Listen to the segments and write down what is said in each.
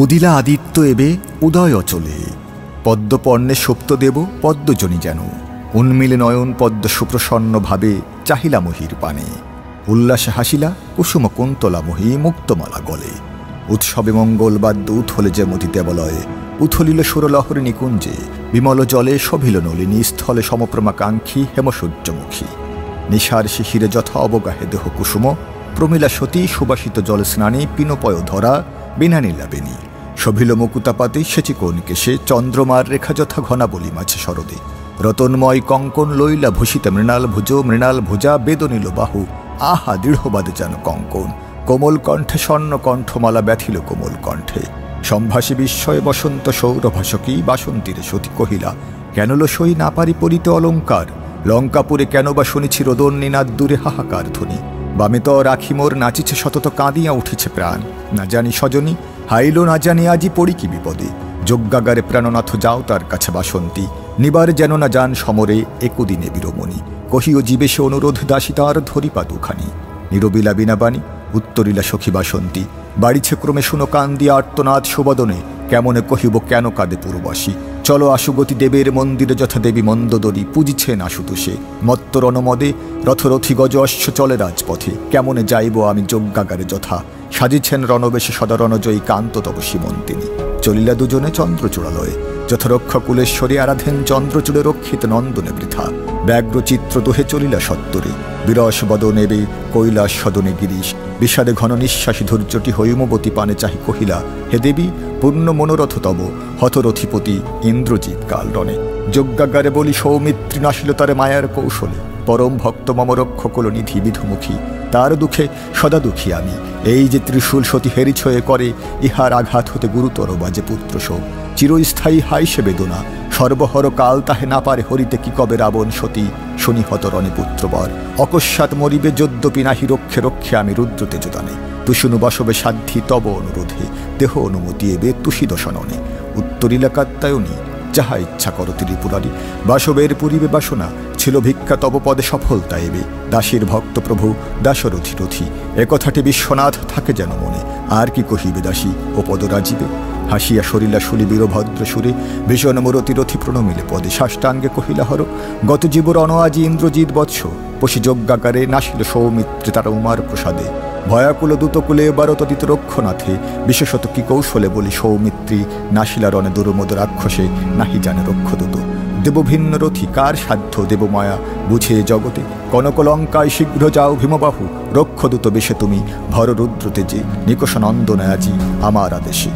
উদিলা আদিত্য এবে উদয় অচলে, পদ্মপর্ণে সুপ্তদেব পদ্মজনী যেন, উন্মিলে নয়ন পদ্ম সুপ্রসন্ন ভাবে চাহিলা মহির পানে, উল্লাসে হাসিলা কুসুম কুন্তলা মহি মুক্তমালা গলে, উৎসবে মঙ্গলবাদ্য উথলে যে মতি দেবলয়ে, উথলিল সুরলহরী নিকুঞ্জে, বিমল জলে শোভিল নলিনী স্থলে সমপ্রমাকাঙ্ক্ষী হেমসূর্যমুখী, নিশার শিশিরে যথা অবগাহে দেহ কুসুম, প্রমিলা সতী সুবাসিত জল স্নানে পিনপয় ধরা বিনা নীলাবেনী, শোভিল মুকুতাপাতে সেচিকোণ কেশে চন্দ্রমার রেখা যথা ঘনা বলি মাঝে শরদে, রতনময় কঙ্কন লইলা ভূষিত মৃণাল ভুজ মৃণাল ভুজা বেদনীল বাহু, আহা দৃঢ়বাদে যেন কঙ্কন, কোমল কণ্ঠে স্বর্ণ কণ্ঠমালা ব্যথিল কোমল কণ্ঠে, সম্ভাসী বিস্ময়ে বসন্ত সৌরভাসকী বাসন্তীরে সতী কহিলা, কেনল সই না পারি পরিতে অলঙ্কার, লঙ্কাপুরে কেন বা শুনেছি রোদন নিনাদ দূরে হাহাকার ধ্বনি, বামে তো রাখি মোর নাচিছে সতত কাঁদিয়া উঠিছে প্রাণ, না জানি সজনী হাইল না জানি আজি পড়ি কি বিপদে, যজ্ঞাগারে প্রাণনাথ যাও তার কাছে বাসন্তী, নিবার যেন না যান সমরে একুদিনে বীরমণি, কহিও জীবে সে অনুরোধ দাসী তার ধরিপা দুখানি, নীরবিলা বিনাবাণী উত্তরিলা সখী বাসন্তী, বাড়িছে ক্রমে শুনো কান দিয়া আর্তনাদ সুবদনে, কেমনে কহিব কেন কাঁদে পুরবাসী, চলো আশুগতি দেবের মন্দিরে যথা দেবী মন্দোদরী পূজিছেন আশুতোষে, মত্ত রণমদে রথরথী গজ অশ্ব চলে রাজপথে, কেমনে যাইব আমি যজ্ঞাগারে যথা, সাজিছেন রণবেশে সদা রণজয়ী কান্ত তব সীমন্তিনী, চলিলা দুজনে চন্দ্রচূড়ালয়ে, যথারক্ষা কুলেশ্বরী আরাধেন চন্দ্রচূড়ে রক্ষিত নন্দনে বৃথা, ব্যাঘ্রচিত্র দোহে চলিলা সত্তরে, বিরস বদনে বে কৈলাস সদনে গিরিশ, বিষাদে ঘন নিঃশ্বাসী ধৈর্যটি হৈমবতী পানে চাহি কহিলা, হে দেবী পূর্ণ মনোরথ তব হতরথিপতি ইন্দ্রজিৎ কাল রণে, যজ্ঞাগারে বলি সৌমিত্রী নাশিল তারে মায়ার কৌশলে, পরম ভক্ত মম রক্ষকল নিধি বিধুমুখী, তার দুঃখে সদা দুঃখী আমি, এই যে ত্রিশূল সতী হেরিছয়ে করে, ইহার আঘাত হতে গুরুতর বাজে পুত্র শোক, চিরস্থায়ী হাই সে বেদনা, সর্বহর কাল তাহে না পারে হরিতে কি কবে রাবণ সতী, শনি হত রণে পুত্রবর, অকস্মাৎ মরিবে যদ্যপি নাহি রক্ষে রক্ষে আমি রুদ্র তেজদানে, তুষুনু বাসবে সাধ্যি তব অনুরোধে, দেহ অনুমতি এবে তুষি দশননে, উত্তরিলা কাত্যায়নী যাহা ইচ্ছা কর ত্রিপুরারি, বাসবের পুরিবে বাসনা ছিল ভিক্ষা তব পদে সফলতা এবে, দাসীর ভক্ত প্রভু দাসরথি রথি, একথাটি বিশ্বনাথ থাকে যেন মনে, আর কি কহিবে দাসী ও পদ রাজিবে, হাসিয়া সরিলা শুলি বীরভদ্র সুরে, ভীষণ মূরতি রথি প্রণমিলে পদে, সাষ্টাঙ্গে কহিলা হর গত জীবর অনআজি ইন্দ্রজিৎ বৎস, পশি যজ্ঞাকারে নাশিল সৌমিত্রে তারা উমার প্রসাদে, ভয়াকুল দূতকুলে বারতদিত রক্ষনাথে, বিশেষত কি কৌশলে বলি সৌমিত্রী, নাশিলা রণে দুর্মদ রাক্ষসে নাহি জানে রক্ষদূত, দেবভিন্ন রথি কার সাধ্য দেবমায়া বুঝে জগতে, কনকলঙ্কায় শীঘ্র যাও ভীমবাহু, রক্ষদূত বেশে তুমি ভর রুদ্র তেজে, নিকষ নন্দনে আজি আমার আদেশে,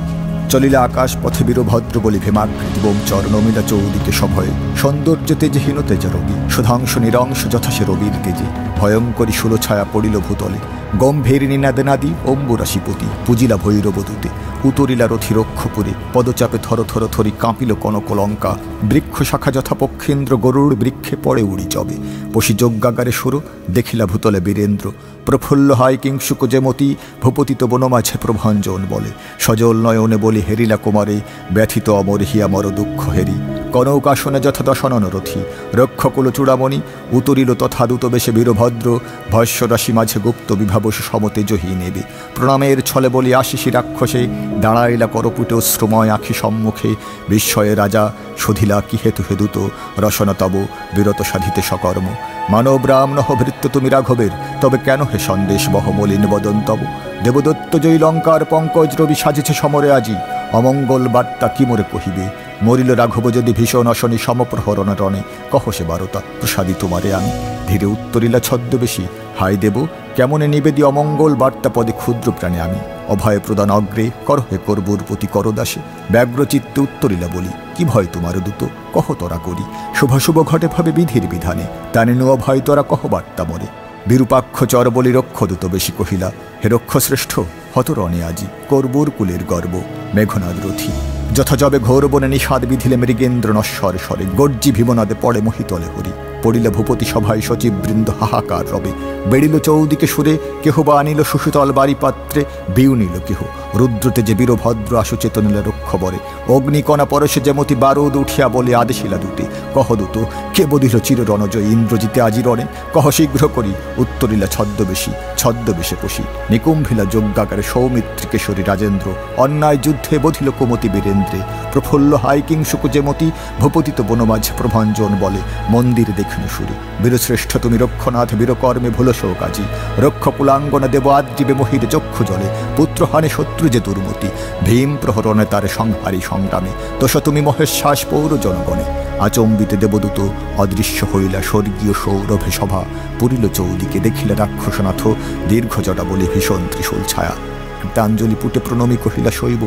চলিলা আকাশ পথে বীরভদ্র বলি ভীমাকৃতি বোম চরণমিলা চৌদিকে সভয়ে, সৌন্দর্য তেজে হীন তেজ রবি, সুধাংশ নিরংশ যথা সে রবির তেজে, ভয়ঙ্করী সুলছায়া পড়িল ভূতলে, গম্ভীর নিনাদে নাদি অম্বুরাশিপতি, পূজিলা ভৈরবদূতে, উতরিলা রথি রক্ষপুরে, পদচাপে থর থর থরি কাঁপিল কনকলঙ্কা, বৃক্ষ শাখা যথা পক্ষেন্দ্র গরুড় বৃক্ষে পড়ে উড়ি চবে, পশি যজ্ঞাগারে সুর দেখিলা ভূতলে বীরেন্দ্র, প্রফুল্ল হয় কিংশুক যেমতি ভূপতিত বনমাঝে প্রভঞ্জন বলে, সজল নয়নে বলি হেরিলা কুমারে, ব্যথিত অমর হিয়া মর দুঃখ হেরি, কনক আসনে যথা দশনন রথি, রক্ষকুল চূড়ামণি উতরিল তথা দূত বেশে বীরভদ্র, ভস্যরাশি মাঝে গুপ্ত বিভাবস সমতেজহী নেবে, প্রণামের ছলে বলি আশিসি রাক্ষসে, দাঁড়াইলা করপুটে অশ্রুময় আখি সম্মুখে, বিস্ময়ে রাজা শোধিলা কি হেতু হেদুত, রসনা তব বিরত সাধিতে সকর্ম, মানব রাম নহ ভৃত্য তুমি রাঘবের, তবে কেন হে সন্দেশ বহ মলিন বদন তব, দেবদত্ত জয়ী লঙ্কার পঙ্কজ রবি সাজিছে সমরে আজি, অমঙ্গল বার্তা কি মোরে কহিবে, মরিল রাঘব যদি ভীষণ অশনি সমপ্রহরণ রণে, কহ সে বারতা প্রসাদী তোমারে আমি, ধীরে উত্তরিলা ছদ্মবেশী, হাই দেব কেমনে নিবেদী অমঙ্গল বার্তা পদে ক্ষুদ্র প্রাণে আমি, অভয় প্রদান অগ্রে কর হে করবুর প্রতি করদাসে, ব্যগ্রচিত্তে উত্তরিলা বলি, কি ভয় তোমার দূত কহ তোরা করি, শুভাশুভ ঘটে ভাবে বিধির বিধানে, টানেনু অভয় তোরা কহ বার্তা মরে, বিরূপাক্ষ চর বলি রক্ষদূত বেশি কহিলা, হে রক্ষশ্রেষ্ঠ হত রণে আজি, করবুর কুলের গর্ব মেঘনাদ রথি, যথাযবে ঘোর বনে নিষাদ বিধিলে মৃগেন্দ্র নশ্বর স্বরে, গর্জি ভীমনাদে পড়ে মহিতলে হরি, পড়িল ভূপতি সভায় সচিববৃন্দ হাহাকার রবে। বেড়িল চৌদিকে সুরে, কেহ বা আনিল সুশীতল বাড়ি পাত্রে, বিউ নিল কেহ রুদ্রতে যে বীরভদ্র আশু চেতনিল রক্ষবরে। অগ্নিকণা পরশে যেমতি বারুদ উঠিয়া বলে আদেশিলা দূতে, কহ দূত কে বধিল চির রণজয় ইন্দ্রজিতে আজি রণে, কহ শীঘ্র করি উত্তরিলা ছদ্মবেশে পশি। নিকুম্ভিলা যজ্ঞাকারে সৌমিত্রী কেশরী রাজেন্দ্র, অন্যায় যুদ্ধে বধিল কুমতি বীরেন্দ্রে। প্রফুল্ল হাইকিংসুক যেমতি ভূপতিত বনমাঝ প্রভঞ্জন বলে, মন্দির দেখিন সুরে বীরশ্রেষ্ঠ তুমি রক্ষনাথ বীরকর্মে ভুলস কাজী। রক্ষ কুলাঙ্গনা দেব আদ্রিবে মহির চক্ষু জলে, পুত্রহানে শত্রু যে দুর্মতি, ভীম প্রহরণে তার সংহারী সংগ্রামে। তোষ তুমি মহেশ্বাস পৌর জনগণে, আচম্বিতে দেবদূত অদৃশ্য হইলা স্বর্গীয় সৌরভে সভা। পুরিল চৌদিকে দেখিলা রাক্ষসনাথ, দীর্ঘ জটা বলে ভীষণ ত্রিশূল ছায়া। তাঞ্জলি পুটে প্রণমী কহিলা শৈব,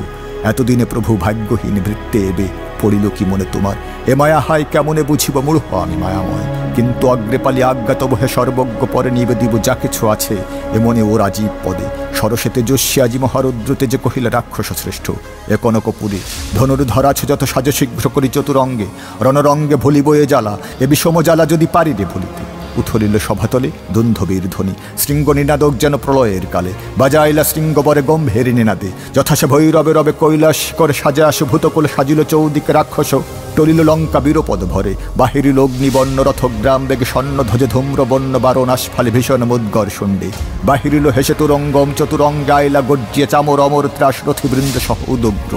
এতদিনে প্রভু ভাগ্যহীন বৃত্তে এবে পড়িল কি মনে তোমার। এ মায়া হায় কেমনে বুঝিব মূঢ় আমি মায়াময়, কিন্তু অগ্রেপালি আজ্ঞা তব হে সর্বজ্ঞ পরে নিবে দিব যা কিছু আছে এ মনে ও রাজীব পদে। সরসে তেজস্বী আজি মহারুদ্রতে যে কহিলা রাক্ষস শ্রেষ্ঠ, এ কনকপুরে ধনুর্ধর আছে যত সাজ শীঘ্র করি চতুরঙ্গে। রণরঙ্গে ভুলিব এ জ্বালা, এ বিষম জ্বালা যদি পারি রে ভুলিতে। উথলিল সভাতলে দুন্ধবীর ধ্বনি, শৃঙ্গ নিনাদক যেন প্রলয়ের কালে। বাজাইলা শৃঙ্গবরে গম্ভীর নিনাদে, যথা সে ভৈরবে রবে কৈলাস করে সাজা ভূতকুল সাজিল চৌদিকে রাক্ষস। টলিল লঙ্কা বীরপদ ভরে, বাহিরিল অগ্নিবর্ণ রথগ্রাম বেগে স্বর্ণ ধ্বজে ধূম্র বন্য বারণ আস্ফালে ভীষণ মুদ্গর শুণ্ডে। বাহিরিল হেসে তুরঙ্গম চতুরঙ্গে আইলা গর্জিয়ে চামর অমর ত্রাস রথিবৃন্দ সহ উদগ্র।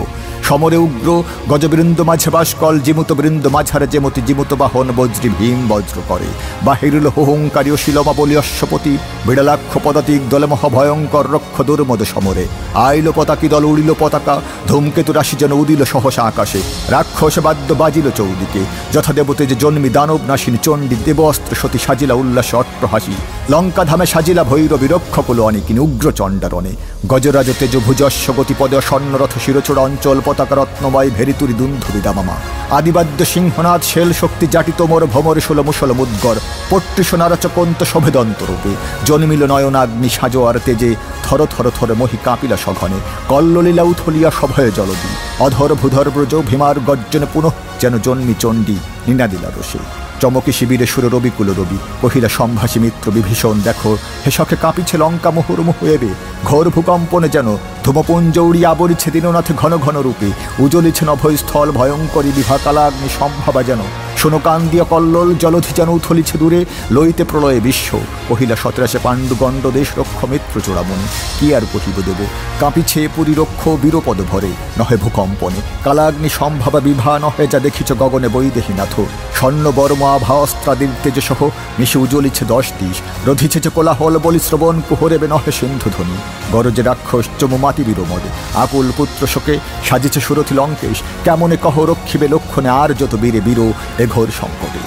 সমরে উগ্র গজবৃন্দ মাঝে বাসকল, জিমুত বৃন্দ মাঝারে যেমতি জিমুত বাহন বজ্রী ভীম বজ্র করে। বাহিরিল হুহুঙ্কারী ও শিলমা বলি অশ্বপতি, বিড়ালাক্ষ পদাতিক দলে মহাভয়ঙ্কর রক্ষ দুর্মদ সমরে। আইল পতাকি দল উড়িল পতাকা, ধূমকেতু রাশি যেন উদিল সহসা আকাশে। রাক্ষস বাদ্য বাজিল চৌদিকে, যথা দেবতে যে জন্মী দানব নাসিনী চণ্ডী দেব অস্ত্র সতী সাজিলা উল্লাস অট্টহাসি। লঙ্কা ধামে সাজিলা ভৈরবী রক্ষকুল অনেকিনী উগ্র চণ্ডারণে। গজরাজ তেজ ভুজস্ব গতিপদে স্বর্ণরথ শিরচূড় অঞ্চল পতাকা রত্নময় ভেরিতুরি দুন্ধুরি দামামা। আদিবাদ্য সিংহনাথ শেল শক্তি জাটি তোমর ভমর ষোল মুসল মুদ্গর। পট্টিস নারচকন্ত শোভেদন্ত রূপে, জন্মিল নয়নাগ্নি সাজোয়ার তেজে। থর থর থর মহি কাঁপিলা সঘনে, কল্ললীলা উথলিয়া সভয়ে জলদি। অধর ভূধর ব্রজ ভীমার গর্জনে পুনঃ যেন জন্মি চণ্ডী নিনাদিলা রসে। চমকি শিবিরে সুর রবিকুল রবি, কহিলা সম্ভাসী মিত্র বিভীষণ দেখো, হে সখে কাঁপিছে লঙ্কা মুহুর্মুহু এবে। ঘোর ভূকম্পনে যেন ধূমপুঞ্জ উড়িয়া আবরিছে দীননাথ ঘন ঘন রূপে। উজ্জ্বলিছে নভস্থল ভয়ঙ্করী বিভাকালাগ্নি সম্ভাবা যেন। শোনো কান দিয়া কল্লোল জলধি যেন উথলিছে দূরে, লইতে প্রলয়ে বিশ্ব। কহিলা সতরাশে পাণ্ডুগণ্ড দেশ রক্ষ মিত্র চূড়ামণি, কি আর কহিব দেব। কাঁপিছে পুরী রক্ষ বীরপদ ভরে, নহে ভূকম্পনে কালাগ্নি সম্ভাবা বিভা। নহে যা দেখিছ গগনে বৈদেহীনাথ, স্বর্ণ বর্ম আভা অস্ত্রাদির তেজ সহ মিশে উজ্জ্বলিছে 10 দিশ। রধিছে যে কোলাহল বলি শ্রবণ কুহরেবে নহে সিন্ধু ধ্বনি। গরজে রাক্ষস চমু মাতি বীরমদে, আকুল পুত্র শোকে সাজিছে সুরথি লঙ্কেশ। কেমনে কহ রক্ষিবে লক্ষণে আর যত বীরে বীর এ ঘোর সংকটে।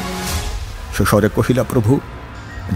সুস্বরে কহিলা প্রভু,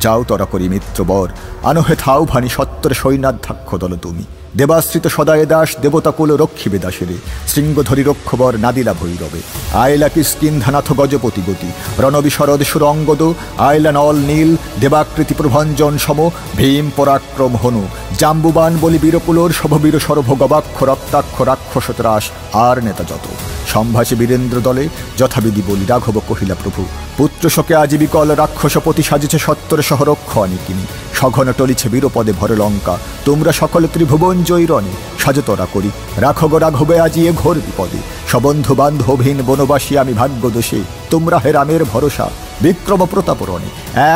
যাও তরা করি মিত্রবর, আনহে থাও ভানি সত্তরে সৈন্যাধ্যাক্ষ দল তুমি। দেবাশ্রিত সদায় দাস দেবতাকুল রক্ষিবে দাসেরে, শৃঙ্গধরি রক্ষবর নাদিলা ভৈরবে। আয়লা কিষ্কিন্ধানাথ গজপতি গতি, রণবিশরদ সুরঙ্গদ। আয়লা নল নীল দেবাকৃতি প্রভঞ্জন সম, ভীম পরাক্রম হনু। জাম্বুবান বলি বীরকুলোর শভবীর সরভ গবাক্ষ রক্তাক্ষ রাক্ষস ত্রাস আর নেতা যত। সম্ভাসী বীরেন্দ্র দলে যথাবিধি বলি রাঘব কহিলা প্রভু, পুত্র শোকে আজীবিকল রাক্ষসপতি সাজিছে সত্তরে সহরক্ষ অনেকিনী। সঘন টলিছে বীরপদে ভরে লঙ্কা, তোমরা সকলে ত্রিভুবন জৈরণে। সাজতরা করি রাখগ রাঘবে আজি এ ঘোর বিপদে। সবন্ধু বান্ধবহীন বনবাসী আমি ভাগ্য দোষে, তোমরা হে রামের ভরসা বিক্রম প্রতাপরণে।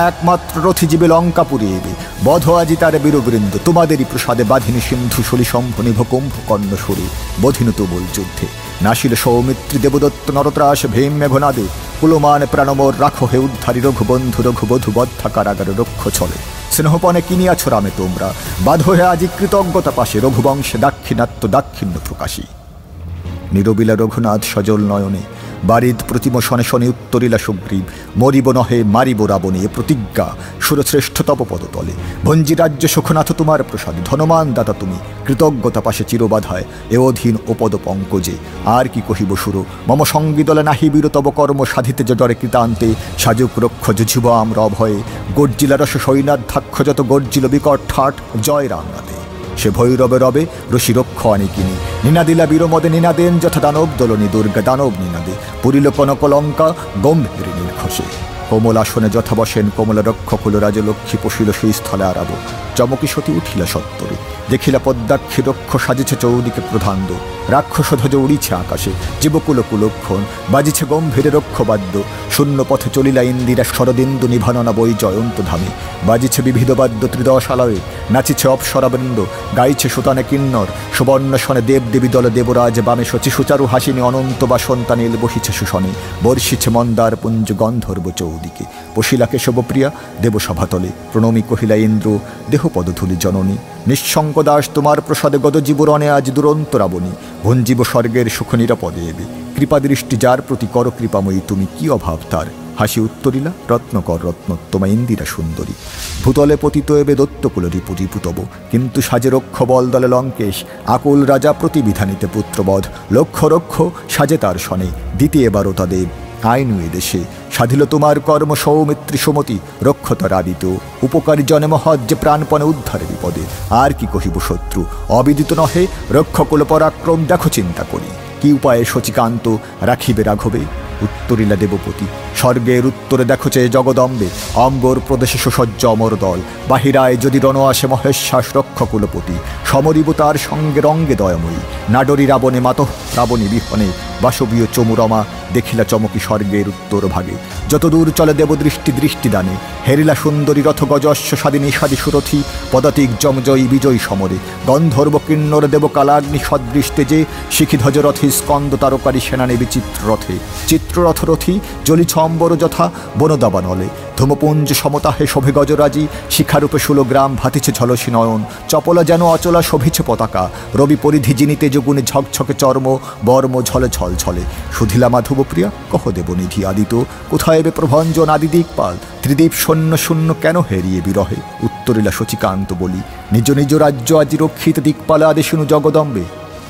একমাত্র রথি জীবে লঙ্কা পুরিয়েবে, বধ আজি তার বীরবৃন্দ। তোমাদেরই প্রসাদে বাধিনী সিন্ধু শলী সম্ভনি ভকুম্ভ কর্ণ সুরে। বধিন তুমুল যুদ্ধে নাসিল সৌমিত্রী দেবদত্ত নরত্রাস ভীম মেঘনাদে। কুলমান প্রাণমোর রাখো হে উদ্ধারী রঘুবন্ধু রঘুবধূ বদ্ধা কারাগারে রক্ষ চলে। স্নেহপনে কিনিয়াছ রামে তোমরা, বাধ হে আজি কৃতজ্ঞতা পাশে। রঘুবংশে দাক্ষিণাত্য দাক্ষিণ্য প্রকাশী। নীরবিলা রঘুনাথ সজল নয়নে, বারিদ প্রতিম শনে শনে উত্তরিলা সুগ্রীব। মরিব নহে মারিব রাবণে এ প্রতিজ্ঞা, সুরশ্রেষ্ঠ তপ পদতলে। ভঞ্জি রাজ্য সুখনাথ তোমার প্রসাদ, ধনমান দাতা তুমি। কৃতজ্ঞতা পাশে চিরবাধায় এ অধীন ও পদ পঙ্কজে। আর কি কহিব সুর মম সঙ্গী দলে নাহি বীর তব কর্ম সাধিতে যে ডরে কৃতান্তে। সাজুক রক্ষ যুঝিব আমরা অভয়ে, গর্জিলা রস সৈন্যাধ্যাক্ষ যত গর্জিল বিকট ঠাট জয় রামনাথে। সে ভৈরবে রবে রশি রক্ষ অনেকিনী, নিনাদিলা বীরমদে নিনাদেন যথা দানব দলনী দুর্গা দানব নিনাদে। পুরিল কনক লঙ্কা গম্ভীর নির্ঘোষে। কোমল আসনে যথা বসেন কমলা রক্ষকুল রাজলক্ষ্মী পশিল সেই স্থলে আরাব। চমকি সতী উঠিলা সত্তরে, দেখিলা পদ্মাক্ষী রক্ষ সাজিছে চৌদিকে প্রধান্দ। রাক্ষস ধ্বজ উড়িছে আকাশে, জীবকুল কুলক্ষণ বাজিছে গম্ভীরে রক্ষবাদ্য। শূন্য পথে চলিলা ইন্দিরা শরদিন্দু নিভাননা বই জয়ন্ত ধামে। বাজিছে বিবিধ বাদ্য ত্রিদশালয়ে, নাচিছে অপ্সরাবৃন্দ, গাইছে সুতানে কিন্নর। সুবর্ণ শনে দেব দেবী দলে দেবরাজ বামে শচী সুচারু হাসিনী অনন্ত বা সন্তানীল বহিছে সুশনে। বর্ষিছে মন্দার পুঞ্জ গন্ধর্ব চৌদিকে। পশিলা কেশবপ্রিয়া দেবসভাতলে, প্রণমী কহিলা ইন্দ্র দেহ পদধূলি জননী। নিঃসঙ্গ দাস তোমার প্রসাদে গদ জীবরণে আজ দুরন্ত রাবণী। ভঞ্জীব স্বর্গের সুখ নিরাপদে এবে, কৃপাদৃষ্টি যার প্রতি কর কৃপাময়ী তুমি, কি অভাব তার। হাসি উত্তরিলা রত্নকর রত্নোত্তমা ইন্দিরা সুন্দরী। ভূতলে পতিত এবে দত্তকুল রিপুতব, কিন্তু সাজে রক্ষ বল দলে লঙ্কেশ। আকুল রাজা প্রতিবিধানিতে পুত্রবধ, লক্ষ রক্ষ সাজে তার সনে। দিতে এবারও তাদের আইনু এ দেশে, সাধিল তোমার কর্ম সৌমিত্রী সুমতি। রক্ষতার আদিত উপকারী জনে মহৎ যে প্রাণপণে উদ্ধারে বিপদে। আর কি কহিব শত্রু অবিদিত নহে, রক্ষকুল পরাক্রম দেখো চিন্তা করি। কি উপায়ে শচীকান্ত রাখিবে রাঘবে। উত্তরিলা দেবপতি স্বর্গের উত্তরে দেখো চেয়ে জগদম্বে। অম্বর প্রদেশে সুসজ্জ অমর দল, বাহিরায় যদি রণ আসে মহেশ্বাস রক্ষকুলপতি। সমরিব তার সঙ্গে রঙ্গে দয়াময়ী, নাডরি রাবণে মাতঃ রাবণী বিহনে। বাসবীয় চমুরমা দেখিলা চমকি স্বর্গের উত্তর ভাগে। যতদূর চলে দেবদৃষ্টি দৃষ্টিদানে, হেরিলা সুন্দরী রথ গজস্ব স্বাদিনী সাদি সুরথী। পদাতিক জমজয়ী বিজয়ী সমরে, গন্ধর্ব কিন্নর দেব কালাগ্নি সদৃষ্টে যে। শিখিধ্বজ রথে স্কন্দ তারকারী সেনানে বিচিত্র রথে। চিত্ররথ রথী জ্বলিছ অম্বর যথা বনদাবানলে। ধূমপুঞ্জ সমতাহে শোভে গজরাজি, শিখারূপে ষোলগ্রাম ভাতিছে ঝলসী নয়ন। চপলা যেন অচলা শোভিছে পতাকা, রবি পরিধি জিনিতে যোগুনে ঝকঝকে চর্ম। বর্ম ঝলে ছল ছলে সুধিলা মাধবপ্রিয়া কহ দেবনিধি আদিত। কোথায় এবে প্রভঞ্জন আদি দিকপাল, ত্রিদীপ সৈন্য শূন্য কেন হেরিয়ে বিরহে। উত্তরিলা শচীকান্ত বলি নিজ নিজ রাজ্য আজি রক্ষিত দিকপাল আদেশুনু জগদম্বে।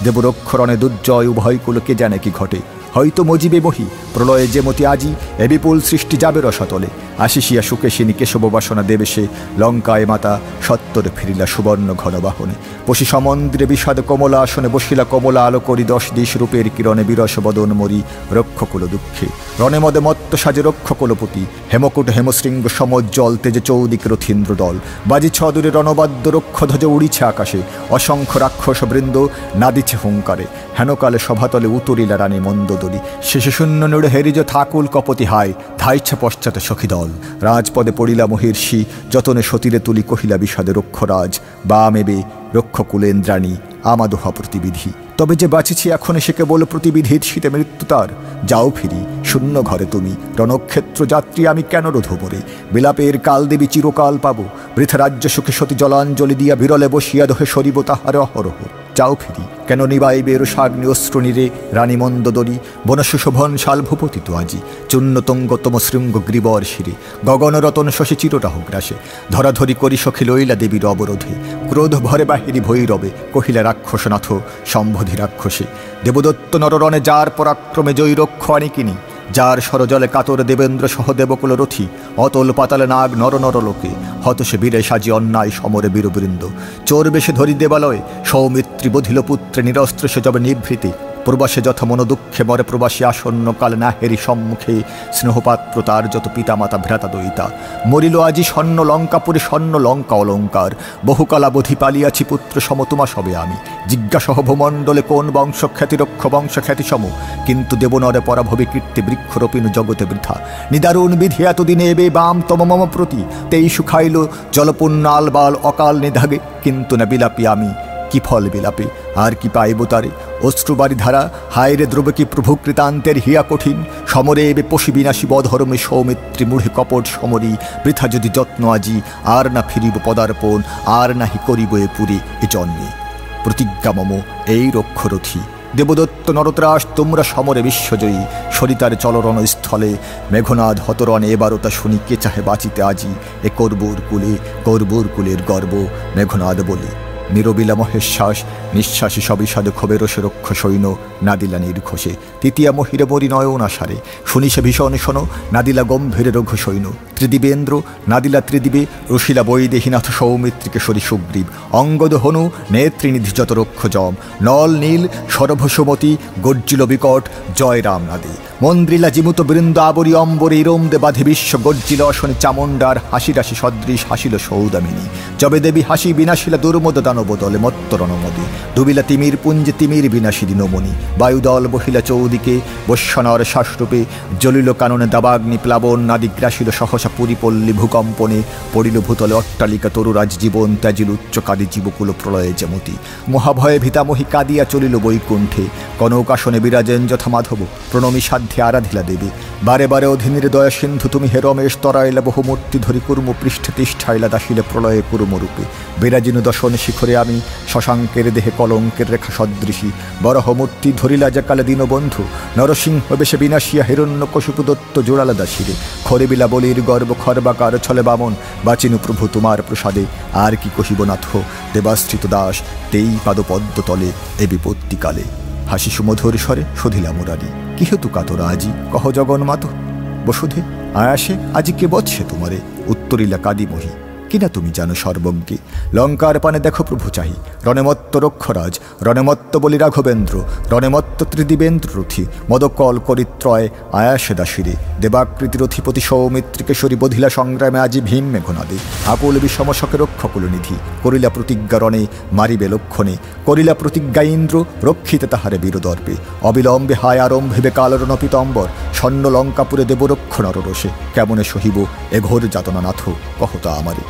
দেবরক্ষরণে দুর্জয় উভয় কুলকে জানে কি ঘটে। হয়তো মজিবে বহি প্রলয়ে যে মতি আজি, এ বিপুল সৃষ্টি যাবে রসাতলে। আশিসিয়া সুকেশিনী কেশব বাসনা দেবে সে, লঙ্কায় মাতা সত্তরে ফিরিলা সুবর্ণ ঘনবাহনে। পশি সমন্দ্রে বিষাদ কমলা আসনে বসিলা কমলা আলো করি। 10 দিশ রূপের কিরণে বিরস বদন মরি রক্ষকুল দুঃখে। রণে মদে মত্ত সাজে রক্ষকুলপতি, হেমকুট হেমশৃঙ্গ সমজ্জল তেজে চৌদিক রথীন্দ্র দল। বাজিছে অদূরে রণবাদ্য রক্ষধ্বজ উড়িছে আকাশে। অসংখ্য রাক্ষস বৃন্দ নাদিছে হুঙ্কারে, হেনকালে সভাতলে উতরিলা রানী মন্দোদরী। শেষে শূন্য নেড়ে হেরিজ থাকুল কপতি হায়, ধাইছে পশ্চাতে সখী দল। রাজপদে পড়িলা মহির্ষি, যতনে সতীরে তুলি কহিলা বিষাদে রক্ষরাজ। বামেবে রক্ষকুলেন্দ্রাণী আমাদোহা প্রতিবিধি। তবে যে বাঁচিছি এখন সে কেবল প্রতিবিধির শীতে মৃত্যু তার। যাও ফিরি শূন্য ঘরে তুমি, রণক্ষেত্র যাত্রী আমি কেন রোধবরে। বিলাপের কাল দেবী চিরকাল পাবো, বৃথা রাজ্য সুখে সতী জলাঞ্জলি দিয়া বিরলে বসিয়া দোহে সরিব তাহারে অহরহ। যাও ফিরি কেন নিবাইবে রোষাগ্নি অশ্রুনীরে রানী মন্দোদরী। বনসুশোভন শাল ভূপতি তো আজি, চূন্নতঙ্গতম শৃঙ্গ গ্রীবর শিরে। গগনরতন শশী চিরটাহ গ্রাসে, ধরাধরি করি সখী লইলা দেবীর অবরোধে। ক্রোধ ভরে বাহিরি ভৈরবে কহিলা রাক্ষসনাথ সম্বোধি রাক্ষসে। দেবদত্ত নররণে যার পরাক্রমে জয়ী রক্ষ আনিকিনি, যার সরজলে কাতর দেবেন্দ্র সহ দেবকুল রথী। অতল পাতালে নাগ নর নর লোকে, হত সে বীরে সাজি অন্যায় সমরে বীরবৃন্দ। চোর বেশে ধরি দেবালয়ে সৌমিত্রী বধিল পুত্রে, নিরস্ত্র সে যবে নিভৃতে। প্রবাসে যথা মন দুঃখে মরে প্রবাসী আসন্ন কাল না হেরি সম্মুখে। স্নেহপাত্র তার যত পিতামাতা ভ্রাতা দয়িতা, মরিল আজি স্বর্ণ লঙ্কাপুরে স্বর্ণ লঙ্কা অলঙ্কার। বহুকালা বধি পালিয়াছি পুত্র সমতুমা সবে আমি। জিজ্ঞাসহ ভূমণ্ডলে কোন বংশ খ্যাতি রক্ষ বংশ খ্যাতি সম। কিন্তু দেবনরে পরাভবে কীর্তি বৃক্ষরোপিণ জগতে বৃথা। নিদারুণ বিধি এতদিনে এবে বাম তম মম প্রতি। তেই সুখাইল জলপুণ্য আলবাল অকাল নিধাগে। কিন্তু না বিলাপি আমি, কি ফল বিলাপে আর কি পাইব তারে। অশ্রুবারি ধারা হায়রে দ্রব্য কি প্রভু কৃতান্তের হিয়া কঠিন। সমরে এবে পশি বিনাশী বধর্মে সৌমিত্রী মূঢ়ে কপট সমরি। বৃথা যদি যত্ন আজি আর না ফিরিব পদার্পণ, আর নাহি করিব এ পুরে এ জন্মে। প্রতিজ্ঞা মম এই রক্ষরথী। দেবদত্ত নরত্রাস তোমরা সমরে বিশ্বজয়ী। সরিতার চলরণ স্থলে মেঘনাদ হতরণে এবারও তা শুনি কে চাহে বাঁচিতে আজি। এ করবুর কুলে করবুর কুলের গর্ব মেঘনাদ বলে। নিরবিলা মহেশ্বাস নিঃশ্বাসী সবিষাদ ক্ষোভে রসে রক্ষ সৈন্য নাদিলা নির্ঘোষে তৃতীয়া মহিরে মরি নয়ন আষাঢ়ে শুনিছে ভীষণ শোনো নাদিলা গম্ভীরে রঘু সৈন্য ত্রিদিবেন্দ্র নাদিলা ত্রিদিবে রশিলা বৈদেহীনাথ সৌমিত্রিকে সরি সুগ্রীব অঙ্গদ হনু নেত্রীনিধি যত রক্ষ জম নল নীল সরভ সুমতি গর্জিল বিকট জয় রাম নাদে মন্দ্রিলা জিমুত বৃন্দাবরী অম্বরে ইরমদে বাধে বিশ্ব গর্জিল অশনি চামুণ্ডার হাসি রাশি সদৃশ হাসিল সৌদামিনী জবে দেবী হাসি বিনাশিলা দুর্মদ দানব দলে মত্তরণমদে ডুবিলা তিমির পুঞ্জে তিমির বিনাশী দিনমণি বায়ুদল বহিলা চৌদিকে বৈশ্বনর শ্বাসরূপে জ্বলিল কাননে দাবাগ্নি প্লাবন নাদি গ্রাসিল সহসা পুরীপল্লী ভূকম্পনে পড়িল ভূতলে অট্টালিকা তরুরাজ জীবন ত্যাজিল উচ্চ কাদি জীবকুল প্রলয়ে যেমতি মহাভয়ে ভীতামহী কাঁদিয়া চলিল বৈকুণ্ঠে কনকাসনে বিরাজেন যথা মাধব প্রণমী সাধ্যে আরাধিলা দেবী বারে বারে অধীনের দয়া সিন্ধু তুমি হে রমেশ তরাইলা বহুমূর্তি ধরি কুর্ম পৃষ্ঠে তিষ্ঠাইলা দাসিলে প্রলয়ে কুর্মরূপে বিরাজিনু দশন শিখরে আমি শশাঙ্কের দেহে কলঙ্কের রেখা সদৃশী বরহমূর্তি ধরিলা যাকালে দীনবন্ধু নরসিংহ বেশে বিনাশিয়া হিরণ্য কশিপু দত্ত জোড়ালা দাসিরে খরিবিলা বলির গর্ব খর্বাকার ছলে বামন বাচিনু প্রভু তোমার প্রসাদে আর কি কহিব নাথ দেবাশ্রিত দাস তেই পাদপদ্ম তলে এ বিপত্তিকালে হাসি সুমধুর স্বরে শোধিলা মুরারি কি হেতু কাতরা আজি কহ জগন্মাত বসুধে আয়াসে আজি কে বৎসে তোমারে উত্তরিলা কাদিমহি কিনা তুমি জানো সর্বজ্ঞে লঙ্কার পানে দেখো প্রভু চাহি রণেমত্ত রক্ষরাজ রণেমত্ত বলি রাঘবেন্দ্র রণেমত্ত ত্রিদিবেন্দ্র রথি মদকল করিত্রয় আয়াসে দাসিরে দেবাকৃতি রথিপতি সৌমিত্রিকেশ্বরী বধিলা সংগ্রামে আজি ভীম মেঘনাদে আকুল বিষমশকে রক্ষকুল নিধি করিলা প্রতিজ্ঞা রণে মারিবে লক্ষণে করিলা প্রতিজ্ঞা ইন্দ্র রক্ষিতে তাহারে বীরদর্পে অবিলম্বে হায় আরম্ভিবে কালরণ পীতম্বর স্বর্ণ লঙ্কাপুরে দেবরক্ষ নররসে কেমনে সহিব এ ঘোর যাতনা নাথ কহতা আমারে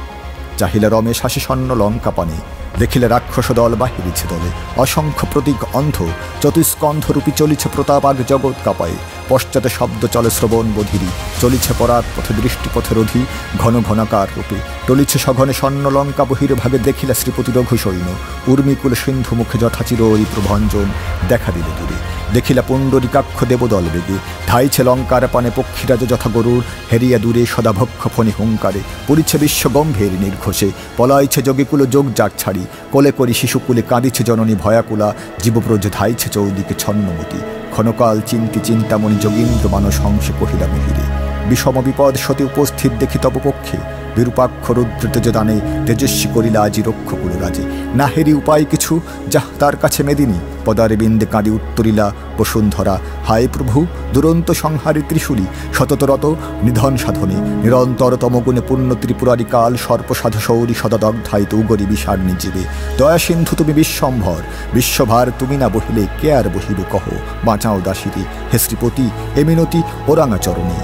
চাহিলা রমেশ হাসি স্বর্ণ লঙ্কা পানে দেখিলে রাক্ষস দল বাহিরিছে দলে অসংখ্য প্রতীক অন্ধ চতুষ্কন্ধরূপী চলিছে প্রতাপাগ জগৎ কাপায়ে পশ্চাতে শব্দ চলে শ্রবণ বধিরি চলিছে পরাগ পথে দৃষ্টিপথে রোধি ঘন ঘনাকার রূপে টলিছে সঘনে স্বর্ণ লঙ্কা বহির্ভাগে দেখিলা শ্রীপতি রঘু সৈন্য উর্মিকুল সিন্ধু মুখে যথাচির ওই প্রভঞ্জন দেখা দিলে দূরে দেখিলা পুণ্ডরিকাক্ষ দেবদল বেগে ধাইছে লঙ্কার পানে পক্ষীরাজ যথা গরুর হেরিয়া দূরে সদাভক্ষ ফণি হুঙ্কারে পড়িছে বিশ্ব গম্ভীর নির্ঘোষে পলাইছে যোগীকুল যোগ যাক ছাড়ি কোলে করি শিশুকুলে কাঁদিছে জননী ভয়াকুলা জীবব্রজ ধাইছে চৌদিকে ছন্নমতি ক্ষণকাল চিন্তামণি যোগীন্দ্র মানস হংসে কহিলা মহিরে বিষম বিপদ সতী উপস্থিত দেখি তব পক্ষে বিরূপাক্ষ রুদ্র তেজদানে তেজস্বী করিলা আজি রক্ষকুল রাজে না হেরি উপায় কিছু যাহ তার কাছে মেদিনী পদারে বিন্দে কাঁদি উত্তরিলা বসুন্ধরা হায় প্রভু দুরন্ত সংহারী ত্রিশূলী সততরত নিধন সাধনে নিরন্তর তমগুণে পূর্ণ ত্রিপুরারি কাল সর্পসাধু সৌরী সদদগ্ধায়িত উগরি বিষার নিজীবে দয়া সিন্ধু তুমি বিশ্বম্ভর বিশ্বভার তুমি না বহিলে কে আর বহিবে কহ বাঁচাও দাসিরে হে শ্রীপতি এ মিনতি ওরাঙা চরণে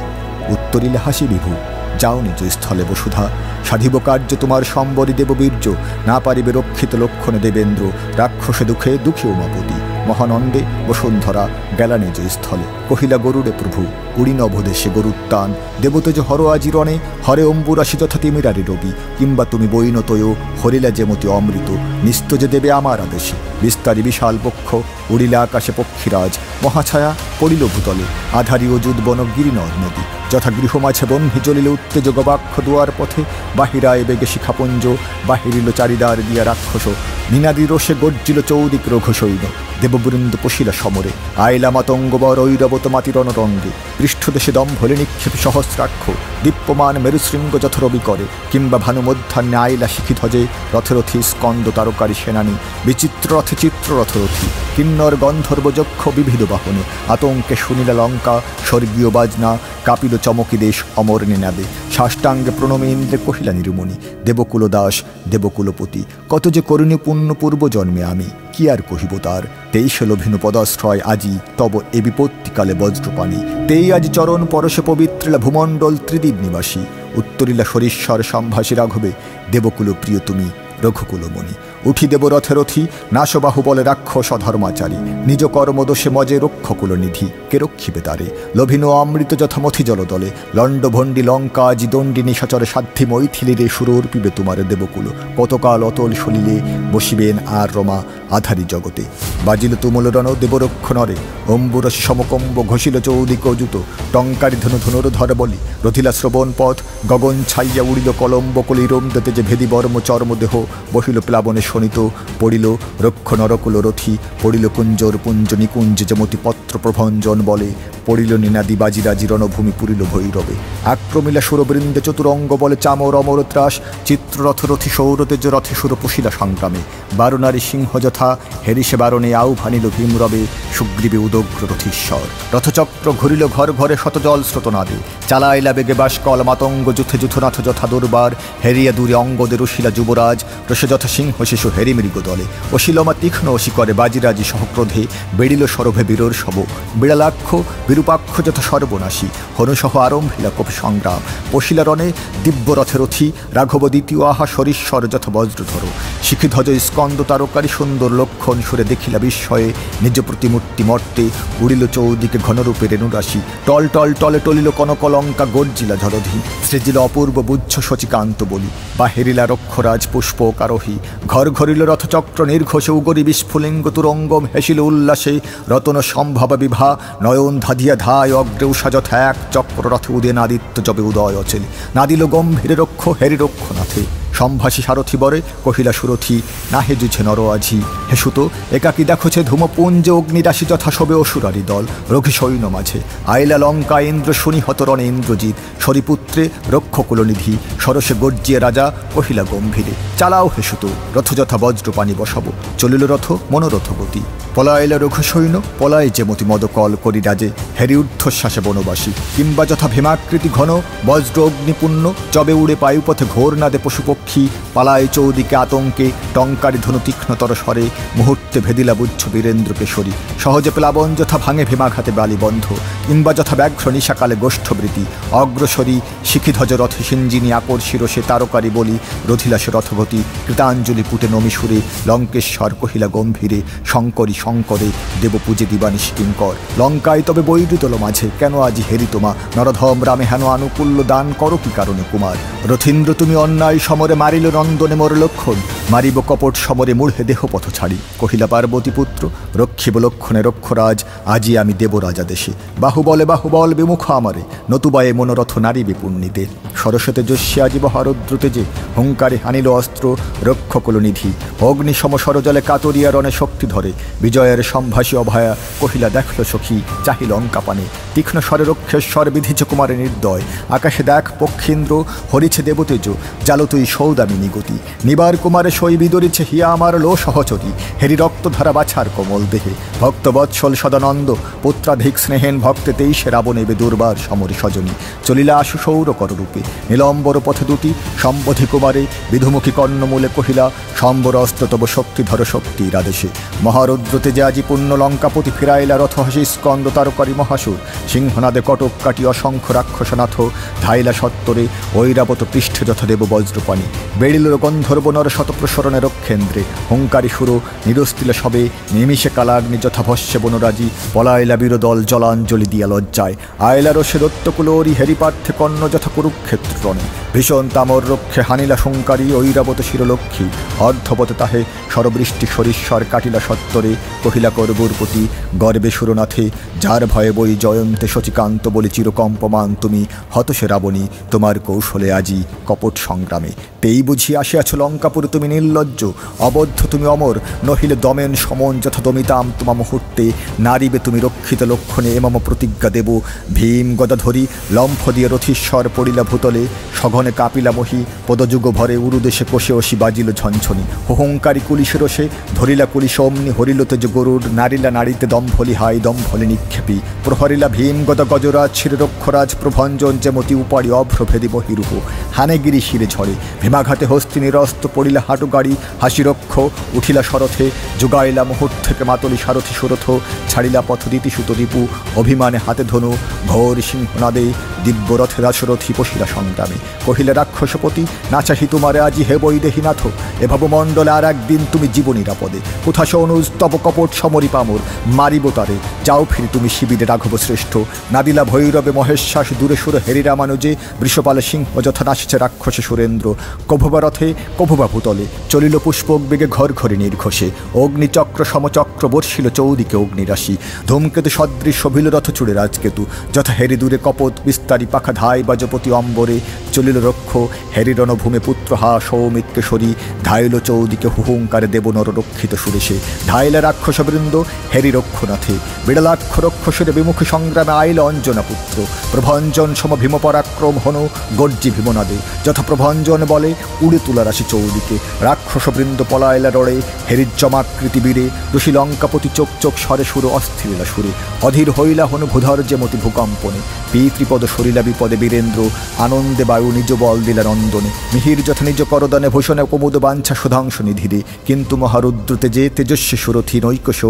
উত্তরিলে হাসি বিভু যাও নিজ স্থলে বসুধা সাধিব কার্য তোমার সম্বরী দেববীর্য না পারিবে রক্ষিত লক্ষণে দেবেন্দ্র রাক্ষসে দুঃখে দুঃখী উমাপতি মহানন্দে বসুন্ধরা গেলা নিজ স্থলে কহিলা গরুড়ে প্রভু উড়ি নভদেশে গরুত্তান দেবতেজ হর আজিরণে হরে অম্বুরাশি যথা তিমিরারি রবি কিংবা তুমি বৈনতয় হরিলা যেমতি অমৃত নিস্তজে দেবে আমার আদেশে বিস্তারী বিশাল পক্ষ উড়িলা আকাশে পক্ষীরাজ মহাছায়া পড়িল ভূতলে আধারি অযুত বন গিরিনদ নদী যথা গৃহ মাঝে বহ্নি জ্বলিল উত্তেজ গবাক্ষ দুয়ার পথে বাহিরায় বেগে শিখাপুঞ্জ বাহিরিল চারিদার দিয়া রাক্ষস নিনাদি রোষে গর্জিল চৌদিক রঘু সৈন্য দেববৃন্দ পশিলা সমরে আইলা মাতঙ্গবর ঐরবত মাতিরণ রঙ্গে পৃষ্ঠদেশে দম্ভলে নিক্ষেপ সহস্রাক্ষ দীপ্যমান মেরুশৃঙ্গ যথরবি করে কিংবা ভানু মধ্যাহ্নে আইলা শিখিধ্বজে রথরথী স্কন্দ তারকারী সেনানী বিচিত্র রথে চিত্ররথরথী কিন্নর গন্ধর্ব যক্ষ বিবিধ বাহনে আতঙ্কে শুনিলা লঙ্কা স্বর্গীয় বাজনা কাপিল চমকি দেশ অমর নেনাবে সাষ্টাঙ্গে প্রণমে ইন্দ্রে কহিলা নিরুমণি দেবকুল দাস দেবকুলপতি কত যে করুণী পুণ্য পূর্ব জন্মে আমি কি আর কহিব তার তেই লোভিনু পদাশ্রয় আজি তব এ বিপত্তিকালে বজ্রপাণি তেই আজ চরণ পরশে পবিত্রিলা ভূমণ্ডল ত্রিদীপ নিবাসী উত্তরিলা সরীশ্বর সম্ভাসী রাঘবে দেবকুল প্রিয় তুমি রঘুকুলমণি উঠি দেব রথেরথি নাশবাহু বলে রাক্ষস অধর্মাচারী নিজ কর্মদোষে মজে রক্ষকুল নিধি কে রক্ষিবে তারে লোভিন অমৃত যথামথি জলদলে লণ্ডভণ্ডী লঙ্কা আজি দণ্ডী নিশাচরে সাধ্যি মৈথিলীরে সুরর্পিবে তোমার দেবকুল কতকাল অতল সলিলে বসিবেন আর রমা আধারী জগতে বাজিল তুমুল রণ দেবরক্ষ নরে অম্বুরসি সমকম্ব ঘষিল চৌদিক অযুত টঙ্কারি ধনু ধনুর ধর বলি রথিলা শ্রবণ পথ গগন ছাইয়া উড়িল কলম্ব কলি রোম দেতে যে ভেদি বর্ম চর্ম দেহ বহিল প্লাবনে শোণিত, পড়িল রক্ষ নরকুল রথি, পড়িল কুঞ্জর পুঞ্জ নিকুঞ্জ যেমতি পত্র প্রভঞ্জন বলে, পড়িল নিনাদি বাজিরাজি রণভূমি পুরিল ভৈরবে, আক্রমিলা সুরবৃন্দে চতুরঙ্গ বলে চামর অমর ত্রাস, চিত্ররথ রথি সৌরতেজ রথে সুর পুশিলা সংগ্রামে, বারনারী সিংহ যথা হেরিসে বারণে আহ্বানিল ভীমরবে, সুগ্রীবে উদগ্র রথীশ্বর, রথচক্র ঘুরিল ঘর ঘরে শত জল স্রোত নাদে, চালাইলা বেগে বাসকল মাতঙ্গ যুথে যুথনাথ যথা দুর্বার, হেরিয়া দূরে অঙ্গদের রসিলা যুবরাজ, রসে যথা সিংহ শিশু হেরি মৃগ দলে, অশিলমা তীক্ষ্ণ অশি করে বাজিরাজি সহক্রোধে, বেড়িল সরভে বীরর শব, বিড়ালাক্ষ বিরূপাক্ষ যথা সর্বনাশী, হনুসহ আরম্ভিলা কপি সংগ্রাম, পশিলা রণে দিব্যরথে রথী, রাঘব দ্বিতীয় আহা সরিশ্বর যথা বজ্রধর, শিখিধ্বজ স্কন্দ তারকারী সুন্দর লক্ষণ সুরে দেখিলা বিস্ময়ে, নিজ প্রতিমূর্তি মর্তে উড়িল চৌদিকে ঘনরূপে রেণুরাশি, টল টল টলে টলিল কনকলঙ্কা গর্জিলা ঝরধি, সৃজিল অপূর্ব বুচ্ছ শচিকান্ত বলি, বা হেরিলা রক্ষরাজ পুষ্পক আরোহী, ঘর ঘরিল রথচক্র নির্ঘোষে উগরি বিস্ফুলিঙ্গ তুরঙ্গম হেসিল উল্লাসে, রতন সম্ভব বিভা নয়ন ধাধিয়া ধায় অগ্রে উষা যথা এক চক্র রথে উদে নাদিত্য জবে উদয় অচেল, নাদিল গম্ভীরে রক্ষ হেরি রক্ষনাথে, সম্ভাসী সারথি বরে কহিলা সুরথি, নাহে জুঝে নর আজি, হে সুত একাকি দেখছে ধূমপুঞ্জ অগ্নিরাশি যথা শোবে অসুরারি দল, রঘি সৈন্য মাঝে আইলা লঙ্কা ইন্দ্র শুনিহত রণে ইন্দ্রজিৎ, সরিপুত্রে রক্ষকুলনিধি, সরসে গর্জিয়ে রাজা কহিলা গম্ভীরে, চালাও হে সুত রথ যথা বজ্রপানি বসাবো, চলিল রথ মনোরথ গতি, পলাইলা রঘুসৈন্য পলায় যেমতি মদকল করি রাজে, হেরি ঊর্ধ্বশ্বাসে বনবাসী, কিংবা যথা ভীমাকৃতি ঘন বজ্র অগ্নিপূর্ণ, চবে উড়ে পায়ুপথে ঘোর নাদে পশুপক্ষী, পালায় চৌদিকে আতঙ্কে টঙ্কারি ধনু তীক্ষ্ণতর স্বরে, মুহূর্তে ভেদিলা বুচ্ছ বীরেন্দ্র কেশরী, সহজে প্লাবন যথা ভাঙে ভীমাঘাতে বালিবন্ধ, কিংবা যথা ব্যাঘ্র নিশাকালে গোষ্ঠবৃতি, অগ্রসরী শিখিধ্বজ রথে সিঞ্জিনী আকর্ষিরসে তারকারি বলি, রথিলাসে রথগতি কৃতাঞ্জলি পুটে নমিসুরে, লঙ্কেশ্বর কহিলা গম্ভীরে, শঙ্করী শঙ্করে দেব পূজে দিবানিশ কিঙ্কর, লঙ্কায় তবে বৈরিতল মাঝে কেন আজি হেরি তোমা, নরধম রামে হেন আনুকূল্য দান করো কি কারণে কুমার, রথীন্দ্র তুমি অন্যায় সমরে মারিল নন্দনে মোর লক্ষণ, মারিব কপট সমরে মূঢ়ে দেহ পথ ছাড়ি, কহিলা পার্বতী পুত্র রক্ষিব লক্ষণে রক্ষরাজ, আজি আমি দেব রাজা দেশে, বাহুবল বিমুখ আমারে, নতুবায়ে মনোরথ নারী বিপুণ্যিতে, সরস্বতে যস্যে আজি বহারদ্রুতে যে, হুঙ্কারে হানিল অস্ত্র রক্ষকুলনিধি, অগ্নি সম সরজলে কাতরিয়া রণে শক্তি ধরে, বিজয়ের সম্ভাসী অভয়া কহিলা দেখল সখী চাহি লঙ্কা পানে, তীক্ষ্ণ স্বরে রক্ষেশ্বর বিধিছে কুমারে নির্দয়, আকাশে দেখ পক্ষীন্দ্র হরিছে দেবতেজ, জালো তুই সৌদামিনী গতি, নিবার কুমারে সই বিদরিছে হিয়া আমার লো সহচরী, হেরি রক্তধারা বাছার কোমল দেহে, ভক্তবৎসল সদানন্দ পুত্রাধিক স্নেহেন ভক্তে তেইশে রাবণে বে দুর্বার সমরি সজনী, চলিলা আশু সৌরকর রূপে, নীলম্বর পথে দুটি সম্বোধি কুমারে, বিধুমুখী কর্ণমূলে কহিলা সম্বর অস্ত্র তব শক্তিধর শক্তির আদেশে, মহারুদ্রতে যে আজি পুণ্য লঙ্কাপতি ফিরাইলা রথ হাসি স্কন্দ তারকারী মহাসুর, সিংহনাদে কটক কাটি অসংখ্য রাক্ষসনাথ, ধাইলা সত্তরে ঐরাবত পৃষ্ঠে যথা দেব বজ্রপাণি, বেড়িল গন্ধর্ব নর শতপ্রসরণে রক্ষেন্দ্রে, হুঙ্কারি সুর নিরস্তিল সবে নিমিষে কালাগ্নি যথা ভস্যে বনরাজি, পলাইলা বীরদল জলাঞ্জলি দিয়া লজ্জায়, আয়লা রসে দত্তকুলোরি হেরি পার্থে কর্ণ যথা কুরুক্ষেত্র রণে, ভীষণ তামর রক্ষে হানিলা হুঙ্কারি ঐরাবত শিরলক্ষ্মী, অর্ধপথে তাহে সরবৃষ্টি সরিশ্বর কাটিলা সত্তরে, কহিলা করবুরপতি গর্বে সুরনাথে, যার ভয়ে বই জয়ন্তে শচিকান্ত বলি চিরকম্পমান তুমি, হতসে রাবণী তোমার কৌশলে আজি কপট সংগ্রামে, তেই বুঝি আসিয়াছ লঙ্কাপুর তুমি নির্লজ্জ, অবদ্ধ তুমি অমর নহিলে দমেন সমন যথা দমিতাম তোমা মুহূর্তে, নারীবে তুমি রক্ষিত লক্ষণে এমম প্রতিজ্ঞা দেব, ভীম গদাধরি লম্ফ দিয়ে রথীশ্বর পড়িলা ভূতলে, সঘনে কাপিলা মহি পদযুগ ভরে উরুদেশে কোষে অসি বাজিল ঝনঝনি, হুহুঙ্কারী কুলিশে রসে ধরিলা কুলিশ অমনি হরিল তেজ গরুর, নারিলা নারীতে দম্ভলি হাই দম্ভলি নিক্ষেপী, প্রহরিলা ভীম গদা গজরাজ শিরে রক্ষরাজ প্রভঞ্জন যেমতি উপাড়ি অভ্রভেদি বহিরুহ, হানেগিরি শিরে ঝরে ভীমাঘাতে হস্তিনীর অস্ত্র পড়িলা হাঁটু গাড়ি, হাসিরক্ষ উঠিলা শরথে, যোগাইলা মুহূর্ত থেকে মাতলি সারথি সুরথ, ছাড়িলা পথ দিতি সুত রিপু, অভিমানে হাতে ধনু ঘোর সিংহনাদে, দিব্য রথে রাসরথি পশিলা সংগ্রামে, কহিলা রাক্ষসপতি না চাহি তোমারে আজি হে বৈদেহীনাথ, এভাব মণ্ডলে আর একদিন তুমি জীব নিরাপদে, কোথা সে অনুজ তব কপট সমরি পামর, মারিব তারে যাও ফিরি তুমি শিবিরে রাঘব শ্রেষ্ঠ। নাদিলা ভৈরবে মহেশ্বাস দূরে সুর হেরি রামানুজে, বৃষপালে সিংহ যথা নাসিছে রাক্ষসে সুরেন্দ্র। কভুবা রথে কভুবা ভূতলে চলিল পুষ্পক বেগে ঘর ঘরে নির্ঘোষে। অগ্নিচক্র সমচক্র বর্ষিল চৌদিকে অগ্নিরাশি, ধূমকেতু সদৃশ শোভিল রথ চূড়ে রাজকেতু। যথা হেরি দূরে কপট বিস্তারী পাখা ধাই বাজপতি অম্বরে, চলিল রক্ষ হেরি রণভূমে পুত্র হা সৌমিত্রেশ্বরী। ধাইল চৌদিকে হুহুঙ্কারে দেব নর রক্ষিত সুরেশে, ধাইলা রাক্ষসবৃন্দ হেরি রক্ষনাথে। বিড়ালাক্ষ রক্ষসুরে বিমুখী সংগ্রামে আইল অঞ্জনা পুত্র। প্রভঞ্জন সম ভীম পরাক্রম হনু গর্জি ভীমনাদে, যথা প্রভঞ্জন বলে উড়ে তুলা রাশি চৌদিকে। রাক্ষসবৃন্দ পলাইলা রড়ে হেরির জমাকৃতি বীরে, দোষী লঙ্কাপতি চোখ চোখ স্বরে সুর অস্থিরিলা সুরে। অধীর হইলা হনু ভূধর যেমতি ভূকম্পনে, পিতৃপদ সরিলা বিপদে বীরেন্দ্র। আনন্দে বায়ু নিজ বল দিলা নন্দনে, মিহির যথা নিজ করদনে ভূষণে কুমুদ বাঞ্ছা সুধাংশ নিধিরে। কিন্তু মহারুদ্রতে যে তেজস্বী সুরথি নৈকশ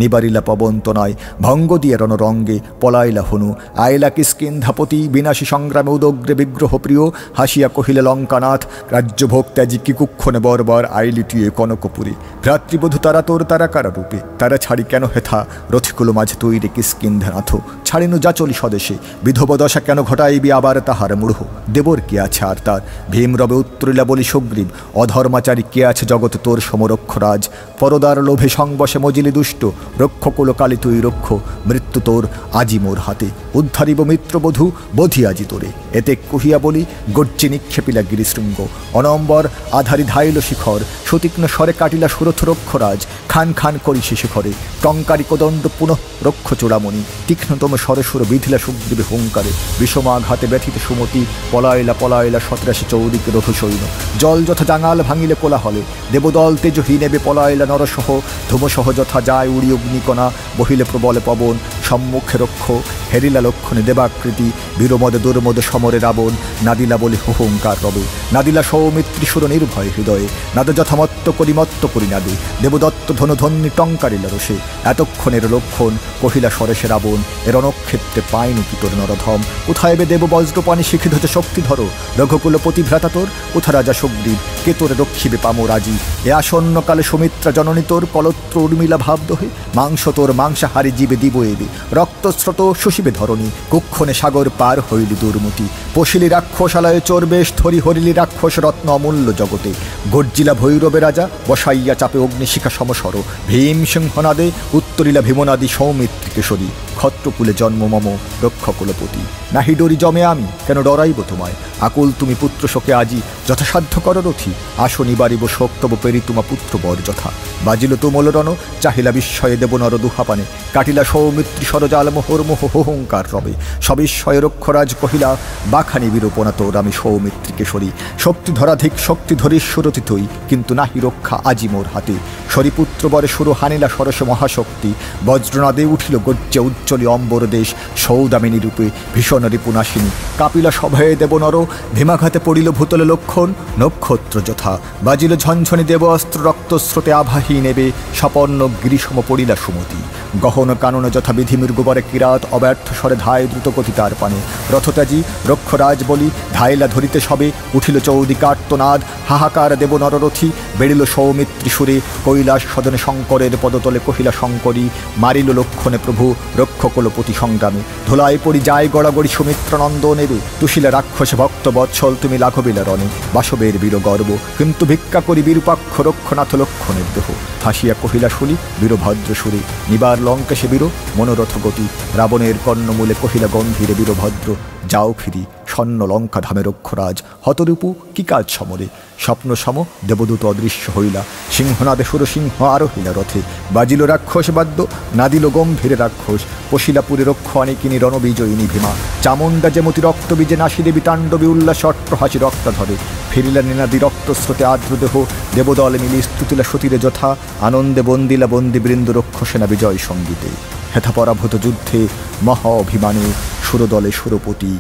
নিবারিলা পবন্তনায়, ভঙ্গ দিয়া রণরঙ্গে পলাইলা হনু। আইলা কিষ্কিন্ধাপতি বিনাশী সংগ্রামে উদগ্রে বিগ্রহ প্রিয়, হাসিয়া কহিলে লঙ্কানাথ রাজ্যভোগ ত্যাজি কি কুক্ষণে বরবার আইলিটিয়ে কনকপুরে। ভ্রাতৃবধূ তারা তোর তারা কারা রূপে, তারা ছাড়ি কেন হেথা রথিকুলো মাঝে তৈরি কিষ্কিন্ধানাথ। ছাড়িনু যা চলি স্বদেশে, বিধবদশা কেন ঘটাইবি আবার তাহার মূঢ়। দেবর কে আছে আর তার, ভীম রবে উত্তরিলা বলি সুগ্রীব। অধর্মাচারী কে আছে জগতে তোর সমরক্ষরাজ। পরদার লোভে সংবশে মজিলি দুষ্ট, রক্ষকুল কালী তুই রক্ষ। মৃত্যু তোর আজি মোর হাতে, উদ্ধারিব মিত্রবধূ বোধি আজি তোরে। এতে কহিয়া বলি গর্জি নিক্ষেপিলা গিরিশৃঙ্গ। অনম্বর আধারি ধাইল শিখর, সুতীক্ষ্ণ স্বরে কাটিলা সুরথ রক্ষরাজ। খান খান করি শিখরে টঙ্কারি কোদণ্ড পুনঃ রক্ষ চূড়ামণি। তীক্ষ্ণতম স্বরে সুর বিধিলা সুগ্রীবে হুঙ্কারে। বিষমাঘাতে ব্যথিত সুমতি পলাইলা পলাইলা 87 চৌদিকে রথ সৈন্য। জল যথা জাঙাল ভাঙিলে কোলাহলে, দেবদল তেজহী নেবে পলাইলা নরসহ। ধূমসহ যথা যায় উড়ি অগ্নিকণা, বহিলে প্রবলে পবন সম্মুখে রক্ষ। হেরিলা লক্ষণে দেবাকৃতি, বীরমদে দুর্মদে সমরে রাবণ। নাদিলা বলে হুহুঙ্কার রবে, নাদিলা সৌমিত্রী সুর নির্ভয় হৃদয়ে। নাদ যথামত্ত করি মত্ত করি নাদে, দেবদত্ত ধনুধন্যি টঙ্কারিলা রসে। এতক্ষণের লক্ষণ কহিলা সরেশে রাবণ, এর অনক্ষেত্রে পায়নি কি তোর নরধম। কোথায় বে দেব বজ্রপানি শিখিত শক্তি ধরো, রঘুকুল পতিভ্রাতা তোর কোথা রাজা সুগ্রীব। কে তোরে রক্ষিবে পামো রাজি, এ আসন্নকালে সুমিত্রা জননী তোর কলত্র উর্মিলা ভাব দহে। মাংস তোর মাংসাহারি জীবে দিব এবে, রক্তস্রোত শুষিবে ধরণী। কুক্ষণে সাগর পার হইলি দুর্মতি, পশিলি রাক্ষসালয়ে চোর বেশ ধরি হরিলি রাক্ষস রত্ন অমূল্য জগতে। গর্জিলা ভৈরবে রাজা বসাইয়া চাপে অগ্নিশিখা সমসর। ভীম সিংহনাদে উত্তরিলা ভীমনাদি সৌমিত্রী কেশরী। ক্ষত্রকুলে জন্ম মম রক্ষকুলপতি, নাহি ডরি জমে আমি কেন ডরাইব তোমায়। আকুল তুমি পুত্র শোকে আজি যথাসাধ্য কর রথি। আসো নিবারিব শোক তব পেরি তোমা পুত্র বর যথা। বাজিল তুমল রণ চাহিলা বিস্ময়ে দেব নর দুহাপানে। কাটিলা সৌমিত্রী সরজাল মোহর মোহ হুহুঙ্কার রবে। সবিস্ময়ে রক্ষরাজ কহিলা বাখানি বিরূপনা তোর আমি সৌমিত্রী কেশরী। শক্তি ধরাধিক শক্তি ধরিশ্বরতি তুই, কিন্তু নাহি রক্ষা আজি মোর হাতে। শরীপুত্র বরে সুর হানিলা সরস মহাশক্তি, বজ্রনাদে উঠিল গর্জে উজ্জ্বলী অম্বর দেশ। সৌদামিনী রূপে ভীষণ রিপুনাশিনী, কাপিলা সভয়ে দেব নর। ভীমাঘাতে পড়িল ভূতলে লক্ষণ নক্ষত্র যথা। বাজিল ঝনঝনি দেব অস্ত্র রক্তস্রোতে আভাহী নেবে। স্বপর্ণ গিরিসম পড়িলা সুমতি, গহন কাননে যথা বিধি মৃগবরে কিরাত। অব্যর্থ স্বরে ধায় দ্রুতগতি তার পানে, রথত্যাজি রক্ষরাজ বলি ধাইলা ধরিতে সবে। উঠিল চৌদিকার্তনাদ হাহাকার দেব নররথী। বেড়িল সৌমিত্রী সুরে কৈলাস সদনে শঙ্করের পদতলে কহিলা শঙ্করী। মারিল লক্ষণে প্রভু রক্ষকুলপতি সংগ্রামে। ধুলায় পড়ি যায় গড়াগড়ি সুমিত্র নন্দ নেবে। তুষিলা রাক্ষস ভক্ত বৎসল তুমি লাঘবিলা রণে। বাসবের বীর গর্ব কিন্তু ভিক্ষা করি বিরূপাক্ষ রক্ষনাথ লক্ষণের দেহ। হাসিয়া কহিলা শুলি বীরভদ্র সুরে, নিবার লঙ্কেশে বীর মনোরথ গতি। রাবণের কর্ণমূলে কহিলা গম্ভীরে বীরভদ্র, যাও ফিরি স্বর্ণ লঙ্কা ধামে রক্ষরাজ। হতরূপু কি কাজ সমরে, স্বপ্ন সম দেবদূত অদৃশ্য হইলা। সিংহনাদে সুরসিংহ আরোহিলা রথে। বাজিল রাক্ষস বাদ্য নাদিল গম্ভীরে রাক্ষস। পশিলাপুরে রক্ষ অনেকিনী রণবিজয়িনী ভীমা। চামুণ্ডা যেমতি রক্তবীজে নাসি দেবী তাণ্ডবী উল্লাস অট্টহাসি রক্তাধরে। ফিরিলা নিনাদি রক্তস্রোতে আর্দ্রদেহ। দেবদলে মিলি স্তুতিলা সতীরে যথা। আনন্দে বন্দিলা বন্দিবৃন্দ রক্ষসেনা বিজয় সঙ্গীতে। হেথা পরাভূত যুদ্ধে মহা অভিমানে সুরদলে সুরপতি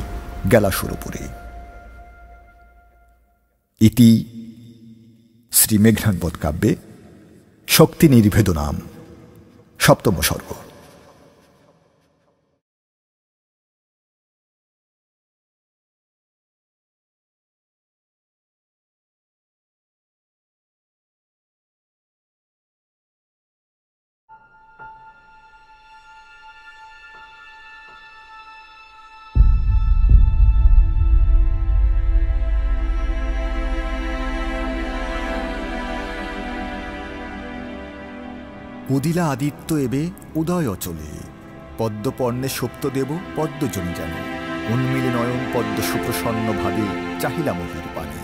গেলা সুরপুরে। ইতি শ্রী মেঘনাদবধ কাব্যে শক্তি নির্ভেদনাম ৭ম সর্গ। উদিলা আদিত্য এবে উদয় অচলে, পদ্মপর্ণে সুপ্ত দেব পদ্মজনী যেন, উন্মিলে নয়ন পদ্ম সুপ্রসন্ন ভাবে চাহিলা মহির পানে,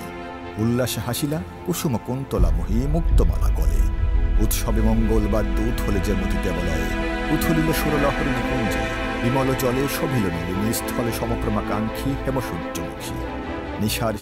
উল্লাসে হাসিলা কুসুম কুন্তলা মহি মুক্তমালা গলে, উৎসবে মঙ্গলবাদ্য উথলে যে মতিতে বলয়ে, উথলিল সুরলহরী নিকুঞ্জে, বিমল জলে শোভিল নীলিনী স্থলে সমপ্রমাকাঙ্ক্ষী হেমসূর্যমুখী, নিশার